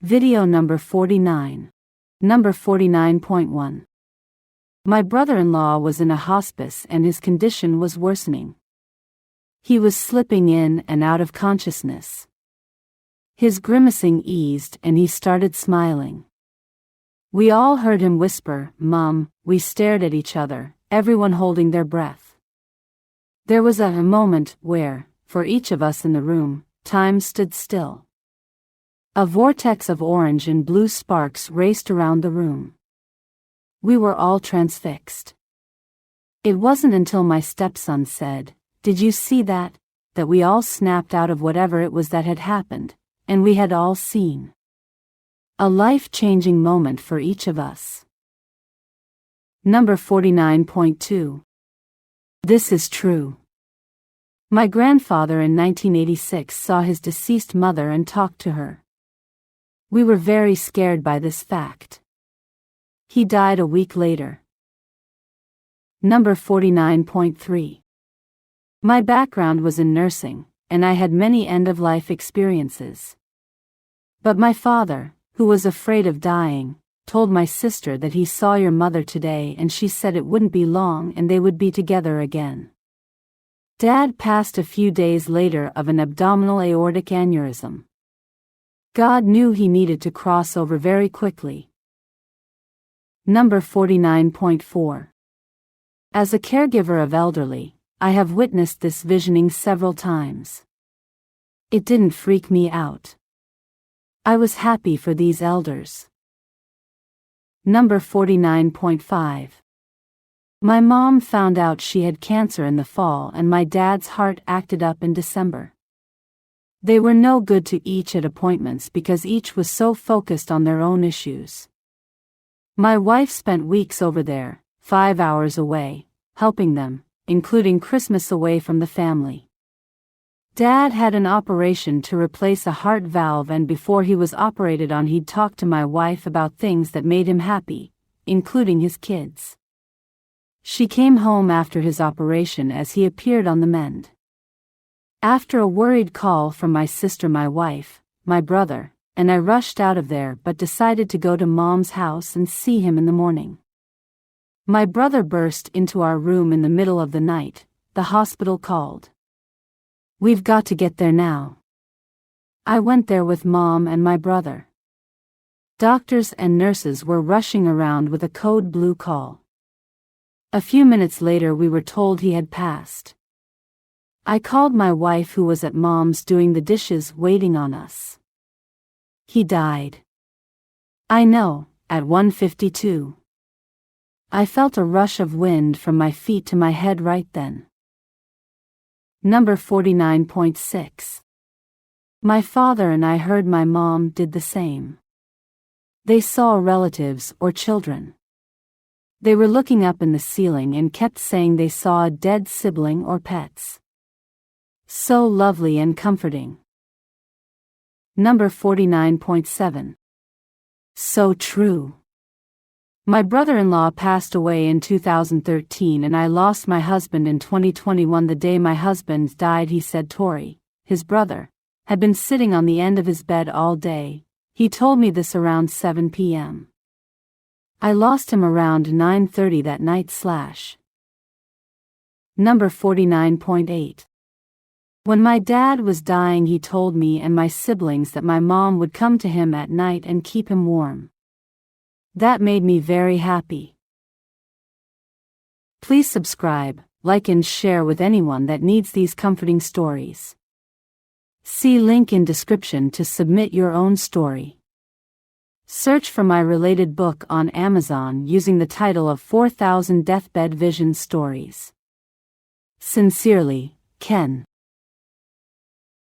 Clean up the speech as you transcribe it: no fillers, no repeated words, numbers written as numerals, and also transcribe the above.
Video number 49. Number 49.1. My brother-in-law was in a hospice and his condition was worsening. He was slipping in and out of consciousness. His grimacing eased and he started smiling. We all heard him whisper, "Mom." We stared at each other, everyone holding their breath. There was a moment where, for each of us in the room, time stood still. A vortex of orange and blue sparks raced around the room. We were all transfixed. It wasn't until my stepson said, "Did you see that?" that we all snapped out of whatever it was that had happened, and we had all seen. A life-changing moment for each of us. Number 49.2. This is true. My grandfather in 1986 saw his deceased mother and talked to her. We were very scared by this fact. He died a week later. Number 49.3. My background was in nursing, and I had many end-of-life experiences. But my father, who was afraid of dying, told my sister that he saw your mother today and she said it wouldn't be long and they would be together again. Dad passed a few days later of an abdominal aortic aneurysm. God knew he needed to cross over very quickly. Number 49.4. As a caregiver of elderly, I have witnessed this visioning several times. It didn't freak me out. I was happy for these elders. Number 49.5. My mom found out she had cancer in the fall and my dad's heart acted up in December. They were no good to each at appointments because each was so focused on their own issues. My wife spent weeks over there, 5 hours away, helping them, including Christmas away from the family. Dad had an operation to replace a heart valve and before he was operated on he'd talk to my wife about things that made him happy, including his kids. She came home after his operation as he appeared on the mend. After a worried call from my sister, my wife, my brother, and I rushed out of there but decided to go to Mom's house and see him in the morning. My brother burst into our room in the middle of the night. The hospital called. "We've got to get there now." I went there with Mom and my brother. Doctors and nurses were rushing around with a code blue call. A few minutes later we were told he had passed. I called my wife who was at Mom's doing the dishes waiting on us. He died. I know, at 1:52. I felt a rush of wind from my feet to my head right then. Number 49.6. My father and I heard my mom did the same. They saw relatives or children. They were looking up in the ceiling and kept saying they saw a dead sibling or pets. So lovely and comforting. Number 49.7. So true. My brother-in-law passed away in 2013 and I lost my husband in 2021. The day my husband died, he said Tori, his brother, had been sitting on the end of his bed all day. He told me this around 7 p.m. I lost him around 9:30 that night. Number 49.8. When my dad was dying, he told me and my siblings that my mom would come to him at night and keep him warm. That made me very happy. Please subscribe, like and share with anyone that needs these comforting stories. See link in description to submit your own story. Search for my related book on Amazon using the title of 4,000 Deathbed Vision Stories. Sincerely, Ken.